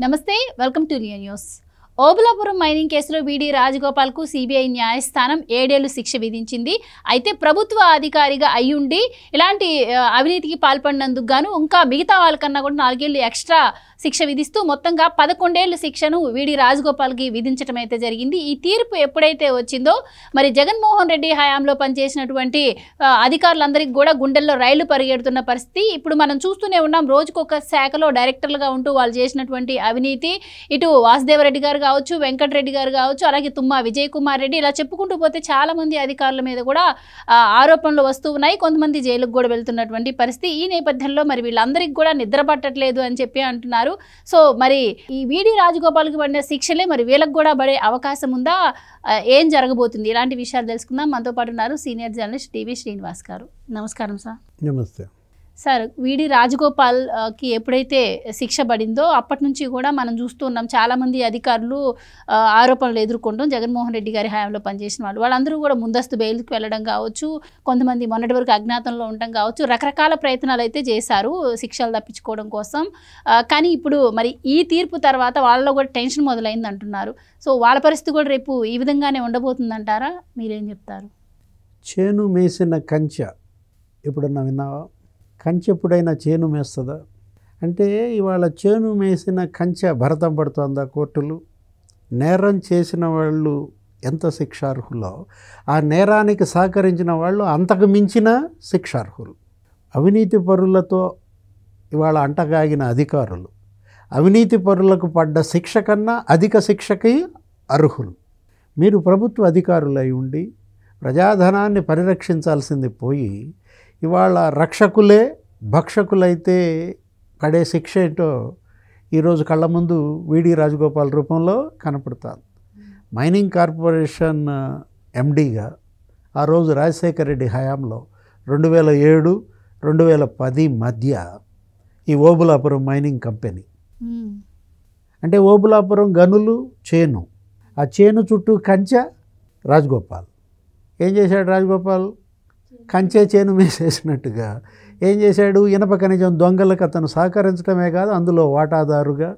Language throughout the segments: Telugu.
నమస్తే welcome to real news. Obulapuram mining కేసులో వీడి రాజగోపాల్కు సిబిఐ న్యాయస్థానం 7 ఏళ్లు శిక్ష విధించింది. అయితే ప్రభుత్వ అధికారిగా అయ్యుండి ఇలాంటి అవినీతికి పాల్పడినందుకు గాను ఇంకా మిగతా వాళ్ళకన్నా కూడా 4 ఏళ్లు ఎక్స్ట్రా శిక్ష విధిస్తూ మొత్తంగా 11 ఏళ్ల శిక్షను వీడి రాజగోపాల్కి విధించడం అయితే జరిగింది. ఈ తీర్పు ఎప్పుడైతే వచ్చిందో మరి జగన్మోహన్ రెడ్డి హయాంలో పనిచేసినటువంటి అధికారులందరికీ కూడా గుండెల్లో రైళ్లు పరిగెడుతున్న పరిస్థితి ఇప్పుడు మనం చూస్తూనే ఉన్నాం. రోజుకొక శాఖలో డైరెక్టర్లుగా ఉంటూ వాళ్ళు చేసినటువంటి అవినీతి, ఇటు వాసుదేవరెడ్డి గారు కావచ్చు, వెంకటరెడ్డి గారు కావచ్చు, అలాగే తుమ్మా విజయ్ కుమార్ రెడ్డి, ఇలా చెప్పుకుంటూ పోతే చాలా మంది అధికారుల మీద కూడా ఆరోపణలు వస్తూ ఉన్నాయి. కొంతమంది జైలుకు కూడా వెళ్తున్నటువంటి పరిస్థితి. ఈ నేపథ్యంలో మరి వీళ్ళందరికీ కూడా నిద్ర పట్టట్లేదు అని చెప్పి అంటున్నారు. సో మరి ఈ వీడి రాజగోపాల్కి పడిన శిక్షలే మరి వీళ్ళకి కూడా పడే అవకాశం ఉందా? ఏం జరగబోతుంది? ఇలాంటి విషయాలు తెలుసుకుందాం. మనతో పాటు ఉన్నారు సీనియర్ జర్నలిస్ట్ టీవీ శ్రీనివాస్ గారు. నమస్కారం సార్. నమస్తే సార్, వీడి రాజగోపాల్కి ఎప్పుడైతే శిక్ష పడిందో అప్పటి నుంచి కూడా మనం చూస్తున్నాం చాలామంది అధికారులు ఆరోపణలు ఎదుర్కొంటాం. జగన్మోహన్ రెడ్డి గారి హయాంలో పనిచేసిన వాళ్ళందరూ కూడా ముందస్తు బెయిల్కి వెళ్ళడం కావచ్చు, కొంతమంది మొన్నటి వరకు అజ్ఞాతంలో ఉండడం కావచ్చు, రకరకాల ప్రయత్నాలు అయితే చేశారు శిక్షలు తప్పించుకోవడం కోసం. కానీ ఇప్పుడు మరి ఈ తీర్పు తర్వాత వాళ్ళలో కూడా టెన్షన్ మొదలైంది అంటున్నారు. సో వాళ్ళ పరిస్థితి కూడా రేపు ఈ విధంగానే ఉండబోతుందంటారా? మీరేం చెప్తారు? చేను మేసిన కంచె ఎప్పుడన్నా విన్నావా? కంచె ఎప్పుడైనా చేను మేస్తుందా? అంటే ఇవాళ చేను మేసిన కంచె భరతం పడుతుందా కోర్టులు? నేరం చేసిన వాళ్ళు ఎంత శిక్షార్హులో ఆ నేరానికి సహకరించిన వాళ్ళు అంతకు మించిన శిక్షార్హులు. అవినీతి పరులతో ఇవాళ అంటగాగిన అధికారులు అవినీతి పరులకు పడ్డ శిక్ష కన్నా అధిక శిక్షకి అర్హులు. మీరు ప్రభుత్వ అధికారులై ఉండి ప్రజాధనాన్ని పరిరక్షించాల్సింది పోయి ఇవాళ రక్షకులే భక్షకులైతే పడే శిక్ష ఏంటో ఈరోజు కళ్ళ ముందు వీడి రాజగోపాల్ రూపంలో కనపడుతుంది. మైనింగ్ కార్పొరేషన్ ఎండీగా ఆ రోజు రాజశేఖర రెడ్డి హయాంలో 2007-2010 మధ్య ఈ ఓబులాపురం మైనింగ్ కంపెనీ, అంటే ఓబులాపురం గనులు చేను, ఆ చేను చుట్టూ కంచె రాజగోపాల్. ఏం చేశాడు రాజగోపాల్? కంచె చేను మేసేసినట్టుగా ఏం చేశాడు? ఇనప ఖనిజం దొంగలకు అతను సహకరించడమే కాదు, అందులో వాటాదారుగా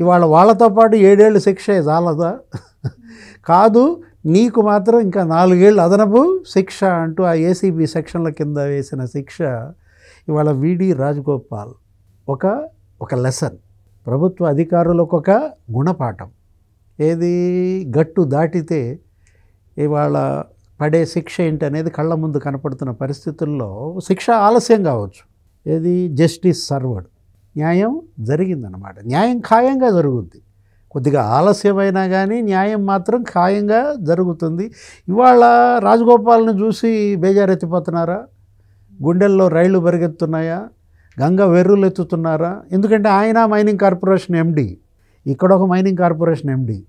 ఇవాళ వాళ్ళతో పాటు 7 ఏళ్ళు శిక్షే చాలదా? కాదు, నీకు మాత్రం ఇంకా 4 ఏళ్ళు అదనపు శిక్ష అంటూ ఆ ఏసీబీ సెక్షన్ల కింద వేసిన శిక్ష ఇవాళ వీడి రాజగోపాల్ ఒక లెసన్, ప్రభుత్వ అధికారులకు ఒక గుణపాఠం. ఏది గట్టు దాటితే ఇవాళ పడే శిక్ష ఏంటనేది కళ్ళ ముందు కనపడుతున్న పరిస్థితుల్లో శిక్ష ఆలస్యం కావచ్చు. ఏది జస్టిస్ సర్వర్డ్, న్యాయం జరిగిందన్నమాట. న్యాయం ఖాయంగా జరుగుద్ది. కొద్దిగా ఆలస్యమైనా కానీ న్యాయం మాత్రం ఖాయంగా జరుగుతుంది. ఇవాళ రాజగోపాల్ని చూసి బేజారెత్తిపోతున్నారా? గుండెల్లో రైళ్లు పరిగెత్తున్నాయా? గంగ వెర్రులు ఎత్తుతున్నారా? ఎందుకంటే ఆయన మైనింగ్ కార్పొరేషన్ ఎండి, ఇక్కడ ఒక మైనింగ్ కార్పొరేషన్ ఎండి.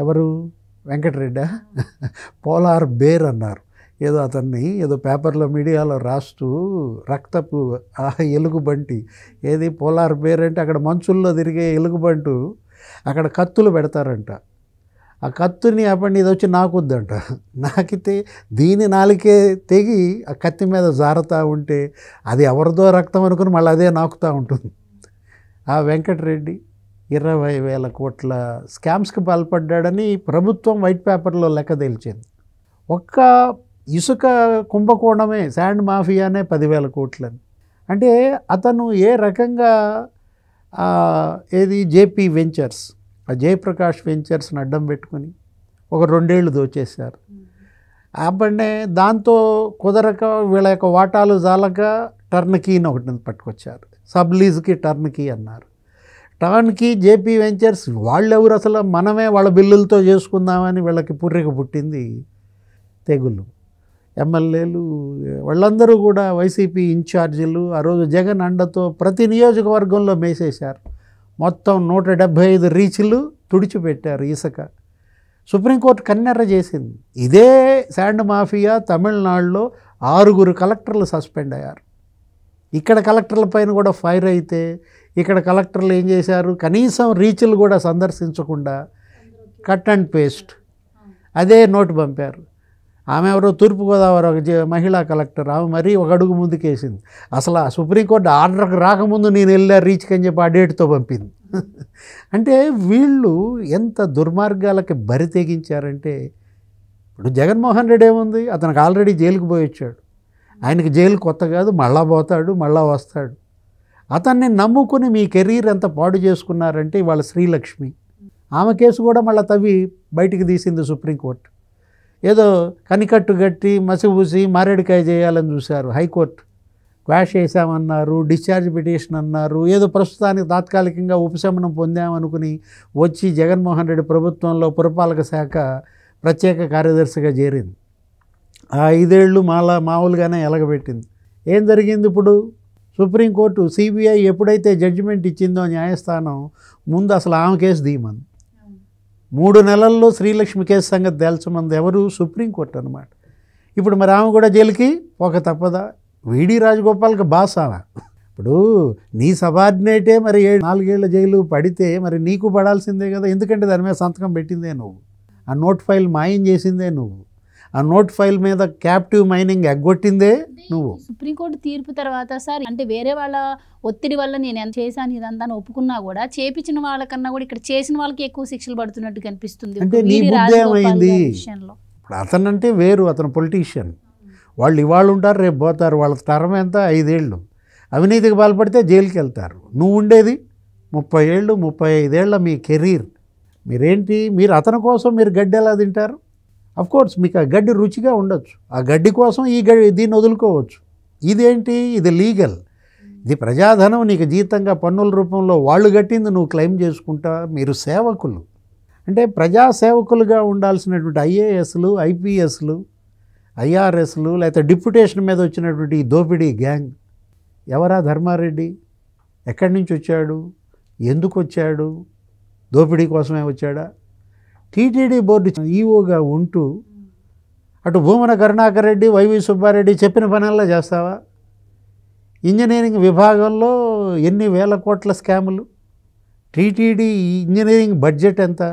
ఎవరు? వెంకటరెడ్డా? పోలార్ బేర్ అన్నారు ఏదో అతన్ని, ఏదో పేపర్లో మీడియాలో రాస్తూ రక్తపు ఎలుగుబంటి. ఏది పోలార్ బేర్ అంటే అక్కడ మంచుల్లో తిరిగే ఎలుగుబంటు, అక్కడ కత్తులు పెడతారంట. ఆ కత్తుని అప్పటి ఇది వచ్చి నాకుద్దంట. నాకితే దీని నాలికే తెగి ఆ కత్తి మీద జారుతూ ఉంటే అది ఎవరిదో రక్తం అనుకుని మళ్ళీ అదే నాకుతూ ఉంటుంది. ఆ వెంకటరెడ్డి 20,000 కోట్ల స్కామ్స్కి పాల్పడ్డాడని ప్రభుత్వం వైట్ పేపర్లో లెక్క తేల్చింది. ఒక్క ఇసుక కుంభకోణమే, శాండ్ మాఫియానే 10,000 కోట్లని. అంటే అతను ఏ రకంగా ఏది జేపీ వెంచర్స్, ఆ జయప్రకాష్ వెంచర్స్ని అడ్డం పెట్టుకుని ఒక 2 ఏళ్ళు దోచేశారు. అప్పుడే దాంతో కుదరక వీళ్ళ యొక్క వాటాలు జాలక టర్న్కీని ఒకటి పట్టుకొచ్చారు. సబ్లీజ్కి టర్న్కీ అన్నారు. టర్న్కీ జేపీ వెంచర్స్ వాళ్ళెవరు అసలు? మనమే వాళ్ళ బిల్లులతో చేసుకుందామని వీళ్ళకి పుర్రెక పుట్టింది తెగులు. ఎమ్మెల్యేలు వాళ్ళందరూ కూడా వైసీపీ ఇన్ఛార్జీలు ఆ రోజు జగన్ అండతో ప్రతి నియోజకవర్గంలో మేసేశారు. మొత్తం 175 రీచ్లు తుడిచిపెట్టారు ఇసుక. సుప్రీంకోర్టు కన్నెర్ర చేసింది. ఇదే శాండ్ మాఫియా తమిళనాడులో 6 కలెక్టర్లు సస్పెండ్ అయ్యారు. ఇక్కడ కలెక్టర్ల పైన కూడా ఫైర్ అయితే ఇక్కడ కలెక్టర్లు ఏం చేశారు? కనీసం రీచ్లు కూడా సందర్శించకుండా కట్ అండ్ పేస్ట్ అదే నోటు పంపారు. ఆమె ఎవరో తూర్పుగోదావరి ఒక మహిళా కలెక్టర్, ఆమె మరీ ఒక అడుగు ముందుకేసింది. అసలు ఆ సుప్రీంకోర్టు ఆర్డర్కి రాకముందు నేను వెళ్ళా రీచ్కి అని చెప్పి ఆ డేట్తో పంపింది. అంటే వీళ్ళు ఎంత దుర్మార్గాలకి బరి తెగించారంటే, ఇప్పుడు జగన్మోహన్ రెడ్డి ఏముంది, అతనికి ఆల్రెడీ జైలుకి పోయి వచ్చాడు. ఆయనకి జైలు కొత్త కాదు, మళ్ళా పోతాడు, మళ్ళా వస్తాడు. అతన్ని నమ్ముకుని మీ కెరీర్ ఎంత పాడు చేసుకున్నారంటే ఇవాళ శ్రీలక్ష్మి, ఆమె కేసు కూడా మళ్ళీ తవ్వి బయటికి తీసింది సుప్రీంకోర్టు. ఏదో కనికట్టు కట్టి మసిపూసి మారేడుకాయ చేయాలని చూశారు. హైకోర్టు క్వాష్ చేశామన్నారు, డిశ్చార్జ్ పిటిషన్ అన్నారు. ఏదో ప్రస్తుతానికి తాత్కాలికంగా ఉపశమనం పొందామనుకుని వచ్చి జగన్మోహన్ రెడ్డి ప్రభుత్వంలో పురపాలక శాఖ ప్రత్యేక కార్యదర్శిగా చేరింది. ఆ 5 ఏళ్ళు మామూలుగానే ఎలగబెట్టింది. ఏం జరిగింది ఇప్పుడు? సుప్రీంకోర్టు సిబిఐ ఎప్పుడైతే జడ్జిమెంట్ ఇచ్చిందో న్యాయస్థానం, ముందు అసలు ఆమె కేసు తీయమంది. 3 నెలల్లో శ్రీలక్ష్మి కేసు సంగతి తేల్చమంది ఎవరు? సుప్రీంకోర్టు అనమాట. ఇప్పుడు మరి ఆమె కూడా జైలుకి ఒక తప్పదా? వీడి రాజగోపాల్కి బాస్ ఆమె. ఇప్పుడు నీ సబార్డినేటే మరి 4 ఏళ్ల జైలు పడితే మరి నీకు పడాల్సిందే కదా. ఎందుకంటే దాని మీద సంతకం పెట్టిందే నువ్వు, ఆ నోట్ ఫైల్ మాయం చేసిందే నువ్వు, ఆ నోట్ ఫైల్ మీద క్యాప్టివ్ మైనింగ్ ఎగ్గొట్టిందే నువ్వు. సుప్రీంకోర్టు తీర్పు తర్వాత సార్, అంటే వేరే వాళ్ళ ఒత్తిడి వల్ల నేను ఎంత చేశాను ఇదంతా ఒప్పుకున్నా కూడా చేపించిన వాళ్ళకన్నా కూడా ఇక్కడ చేసిన వాళ్ళకి ఎక్కువ శిక్షలు పడుతున్నట్టు కనిపిస్తుంది. అంటే నీ బుద్ధి ఏమైంది? ఇప్పుడు అతనంటే వేరు, అతను పొలిటీషియన్. వాళ్ళు ఇవాళ ఉంటారు, రేపు పోతారు. వాళ్ళ తరం ఎంత? 5 ఏళ్ళు. అవినీతికి పాల్పడితే జైలుకి వెళ్తారు. నువ్వు ఉండేది 30 ఏళ్ళు, 35 ఏళ్ళ మీ కెరీర్. మీరేంటి, మీరు అతని కోసం మీరు గడ్డి ఎలా తింటారు? అఫ్కోర్స్ మీకు ఆ గడ్డి రుచిగా ఉండొచ్చు, ఆ గడ్డి కోసం దీన్ని వదులుకోవచ్చు. ఇదేంటి, ఇది లీగల్, ఇది ప్రజాధనం, నీకు జీతంగా పన్నుల రూపంలో వాళ్ళు కట్టింది నువ్వు క్లెయిమ్ చేసుకుంటా. మీరు సేవకులు, అంటే ప్రజా సేవకులుగా ఉండాల్సినటువంటి ఐఏఎస్లు, ఐపీఎస్లు, ఐఆర్ఎస్లు, లేకపోతే డిప్యుటేషన్ మీద వచ్చినటువంటి ఈ దోపిడీ గ్యాంగ్. ఎవరా ధర్మారెడ్డి? ఎక్కడి నుంచి వచ్చాడు? ఎందుకు వచ్చాడు? దోపిడీ కోసమే వచ్చాడా? టీటీడీ బోర్డు ఈఓగా ఉంటూ అటు భూమన కరుణాకర్ రెడ్డి, వైవి సుబ్బారెడ్డి చెప్పిన పనుల్లో చేస్తావా? ఇంజనీరింగ్ విభాగంలో ఎన్ని వేల కోట్ల స్కాములు. టీటీడీ ఇంజనీరింగ్ బడ్జెట్ ఎంత?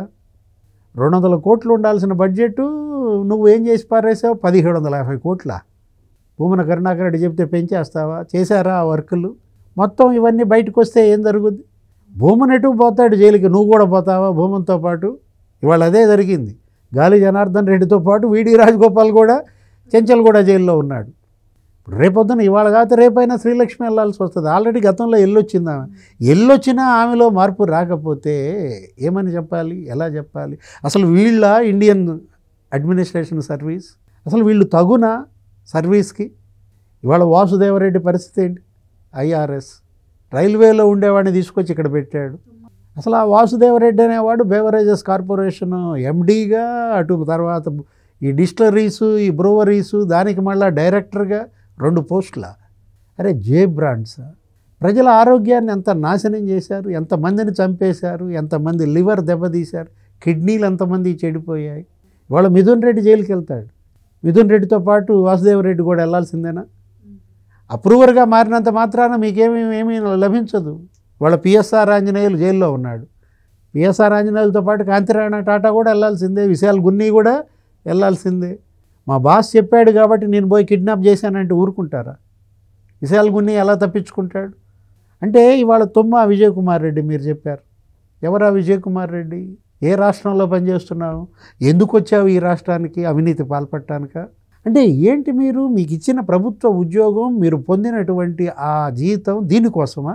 200 కోట్లు ఉండాల్సిన బడ్జెట్ నువ్వు ఏం చేసి పారేసావు? 1750 కోట్ల. భూమన కరుణాకర్ రెడ్డి చెప్తే పెంచేస్తావా? చేశారా ఆ వర్కులు? మొత్తం ఇవన్నీ బయటకు వస్తే ఏం జరుగుద్ది? భూమన్ ఎటు పోతాడు జైలుకి, నువ్వు కూడా పోతావా భూమన్తో పాటు? ఇవాళ అదే జరిగింది. గాలి జనార్దన్ రెడ్డితో పాటు వీడి రాజగోపాల్ కూడా చెంచల్ కూడా జైల్లో ఉన్నాడు. రేపొద్దున ఇవాళ కాకపోతే రేపైనా శ్రీలక్ష్మి వెళ్ళాల్సి వస్తుంది. ఆల్రెడీ గతంలో ఎల్లొచ్చింది ఆమె. ఎల్లొచ్చినా ఆమెలో మార్పు రాకపోతే ఏమని చెప్పాలి, ఎలా చెప్పాలి? అసలు వీళ్ళ ఇండియన్ అడ్మినిస్ట్రేషన్ సర్వీస్, అసలు వీళ్ళు తగునా సర్వీస్కి? ఇవాళ వాసుదేవరెడ్డి పరిస్థితి ఏంటి? ఐఆర్ఎస్ రైల్వేలో ఉండేవాడిని తీసుకొచ్చి ఇక్కడ పెట్టాడు. అసలు ఆ వాసుదేవరెడ్డి అనేవాడు బేవరేజెస్ కార్పొరేషన్ ఎండీగా, అటు తర్వాత ఈ డిస్టిలరీసు, ఈ బ్రూవరీసు, దానికి మళ్ళీ డైరెక్టర్గా 2 పోస్టుల. అరే జే బ్రాండ్స్ ప్రజల ఆరోగ్యాన్ని ఎంత నాశనం చేశారు, ఎంతమందిని చంపేశారు, ఎంతమంది లివర్ దెబ్బతీశారు, కిడ్నీలు ఎంతమంది చెడిపోయాయి. ఇవాళ మిథున్ రెడ్డి జైలుకి వెళ్తాడు. మిథున్ రెడ్డితో పాటు వాసుదేవరెడ్డి కూడా వెళ్ళాల్సిందేనా? అప్రూవర్గా మారినంత మాత్రాన మీకేమీ లభించదు. వాళ్ళ పిఎస్ఆర్ ఆంజనేయులు జైల్లో ఉన్నాడు. పిఎస్ఆర్ ఆంజనేయులతో పాటు కాంతిరాణ టాటా కూడా వెళ్ళాల్సిందే, విశాల్ గున్నీ కూడా వెళ్ళాల్సిందే. మా బాస్ చెప్పాడు కాబట్టి నేను పోయి కిడ్నాప్ చేశానంటే ఊరుకుంటారా? విశాల్ గున్నీ ఎలా తప్పించుకుంటాడు? అంటే ఇవాళ తుమ్మా విజయ్ కుమార్ రెడ్డి మీరు చెప్పారు. ఎవరా విజయ్ కుమార్ రెడ్డి? ఏ రాష్ట్రంలో పనిచేస్తున్నావు? ఎందుకు వచ్చావు ఈ రాష్ట్రానికి? అవినీతి పాల్పడటానిక? అంటే ఏంటి మీరు, మీకు ఇచ్చిన ప్రభుత్వ ఉద్యోగం, మీరు పొందినటువంటి ఆ జీతం దీనికోసమా?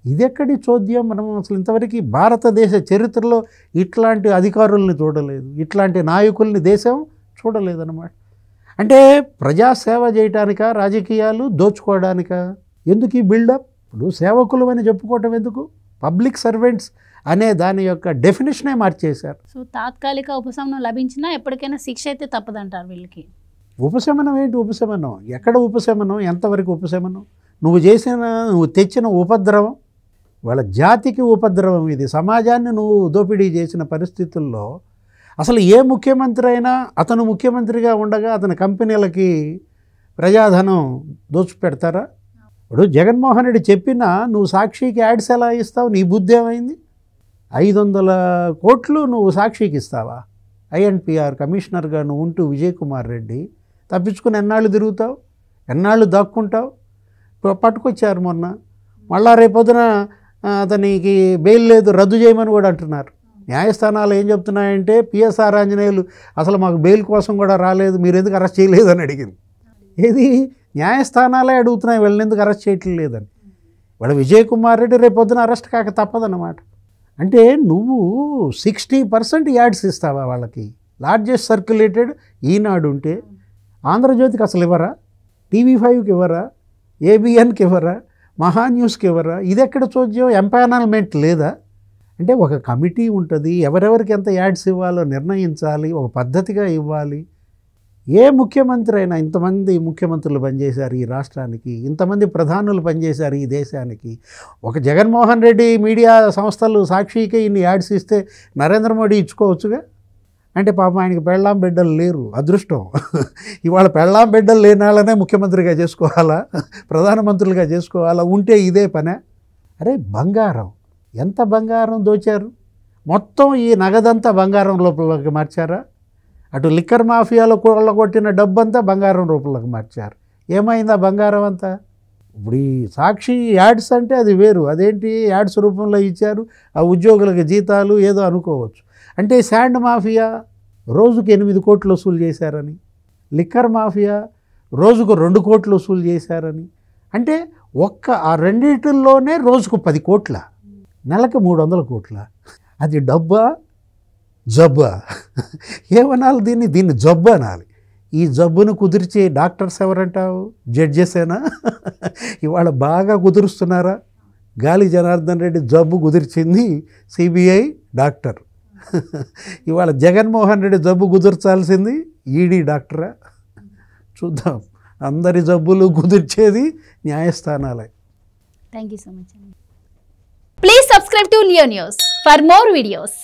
ఇదెక్కడి చోద్యం? మనం అసలు ఇంతవరకు భారతదేశ చరిత్రలో ఇట్లాంటి అధికారుల్ని చూడలేదు, ఇట్లాంటి నాయకుల్ని దేశం చూడలేదన్నమాట. అంటే ప్రజాసేవ చేయటానిక రాజకీయాలు దోచుకోవడానిక? ఎందుకు ఈ బిల్డప్? ఇప్పుడు సేవకులు అని చెప్పుకోవటం ఎందుకు? పబ్లిక్ సర్వెంట్స్ అనే దాని యొక్క డెఫినేషనే మార్చేశారు. సో తాత్కాలిక ఉపశమనం లభించినా ఎప్పటికైనా శిక్ష అయితే తప్పదంటారు వీళ్ళకి. ఉపశమనం ఏంటి? ఉపశమనం ఎక్కడ? ఉపశమనం ఎంతవరకు ఉపశమనం? నువ్వు తెచ్చిన ఉపద్రవం, వాళ్ళ జాతికి ఉపద్రవం ఇది. సమాజాన్ని నువ్వు దోపిడీ చేసిన పరిస్థితుల్లో అసలు ఏ ముఖ్యమంత్రి అయినా అతను ముఖ్యమంత్రిగా ఉండగా అతని కంపెనీలకి ప్రజాధనం దోచిపెడతారా? ఇప్పుడు జగన్మోహన్ రెడ్డి చెప్పినా నువ్వు సాక్షికి యాడ్స్ ఎలా ఇస్తావు? నీ బుద్ధి ఏమైంది? 500 కోట్లు నువ్వు సాక్షికి ఇస్తావా? ఐఎన్పిఆర్ కమిషనర్గా నువ్వు ఉంటూ విజయ్ కుమార్ రెడ్డి తప్పించుకుని ఎన్నాళ్ళు తిరుగుతావు? ఎన్నాళ్ళు దాక్కుంటావు? పట్టుకొచ్చారు మొన్న. మళ్ళా రేపొద్దున అతనికి బెయిల్ లేదు, రద్దు చేయమని కూడా అంటున్నారు. న్యాయస్థానాలు ఏం చెప్తున్నాయంటే పిఎస్ఆర్ ఆంజనేయులు అసలు మాకు బెయిల్ కోసం కూడా రాలేదు, మీరు ఎందుకు అరెస్ట్ చేయలేదని అడిగింది. ఏది న్యాయస్థానాలే అడుగుతున్నాయి వీళ్ళని ఎందుకు అరెస్ట్ చేయట్లేదని. వాళ్ళ విజయ్ కుమార్ రెడ్డి రేపు పొద్దున అరెస్ట్ కాక తప్పదన్నమాట. అంటే నువ్వు 60% యాడ్స్ ఇస్తావా వాళ్ళకి? లార్జెస్ట్ సర్క్యులేటెడ్ ఈనాడు ఉంటే ఆంధ్రజ్యోతికి అసలు ఇవ్వరా, TV5కి ఇవ్వరా, ABNకి ఇవ్వరా, మహా న్యూస్కి ఇవ్వరా? ఇది ఎక్కడ చూద్దాం? ఎంపానల్మెంట్ లేదా? అంటే ఒక కమిటీ ఉంటుంది, ఎవరెవరికి ఎంత యాడ్స్ ఇవ్వాలో నిర్ణయించాలి, ఒక పద్ధతిగా ఇవ్వాలి. ఏ ముఖ్యమంత్రి అయినా, ఇంతమంది ముఖ్యమంత్రులు పనిచేశారు ఈ రాష్ట్రానికి, ఇంతమంది ప్రధానులు పనిచేశారు ఈ దేశానికి. ఒక జగన్మోహన్ రెడ్డి మీడియా సంస్థలు సాక్షికి ఇన్ని యాడ్స్ ఇస్తే నరేంద్ర మోడీ ఇచ్చుకోవచ్చుగా. అంటే పాపం ఆయనకి పెళ్ళాం బిడ్డలు లేరు, అదృష్టం. ఇవాళ పెళ్ళాం బిడ్డలు లేని వాళ్ళనే ముఖ్యమంత్రిగా చేసుకోవాలా, ప్రధానమంత్రులుగా చేసుకోవాలా? ఉంటే ఇదే పనే. అరే బంగారం, ఎంత బంగారం దోచారు? మొత్తం ఈ నగదంతా బంగారం లోపలికి మార్చారా? అటు లిక్కర్ మాఫియాలో కొట్టిన డబ్బంతా బంగారం రూపంలోకి మార్చారు. ఏమైందా బంగారం అంతా? ఇప్పుడు ఈ సాక్షి యాడ్స్ అంటే అది వేరు, అదేంటి యాడ్స్ రూపంలో ఇచ్చారు, ఆ ఉద్యోగులకు జీతాలు ఏదో అనుకోవచ్చు. అంటే శాండ్ మాఫియా రోజుకు 8 కోట్లు వసూలు చేశారని, లిక్కర్ మాఫియా రోజుకు 2 కోట్లు వసూలు చేశారని. అంటే ఆ రెండిటిల్లోనే రోజుకు 10 కోట్ల, నెలకు 300 కోట్ల. అది డబ్బా జబ్బా? ఏమనాలి దీన్ని జబ్బు అనాలి. ఈ జబ్బును కుదిర్చే డాక్టర్స్ ఎవరంటావు? జడ్జెసేనా? ఇవాళ బాగా కుదురుస్తున్నారా? గాలి జనార్దన్ రెడ్డి జబ్బు కుదిర్చింది CBI డాక్టర్. ఇవాళ జగన్మోహన్ రెడ్డి జబ్బు కుదిర్చాల్సింది ED డాక్టరా? చూద్దాం. అందరి జబ్బులు కుదిర్చేది న్యాయస్థానాలే. Thank you so much. Please subscribe to Leo news for more videos.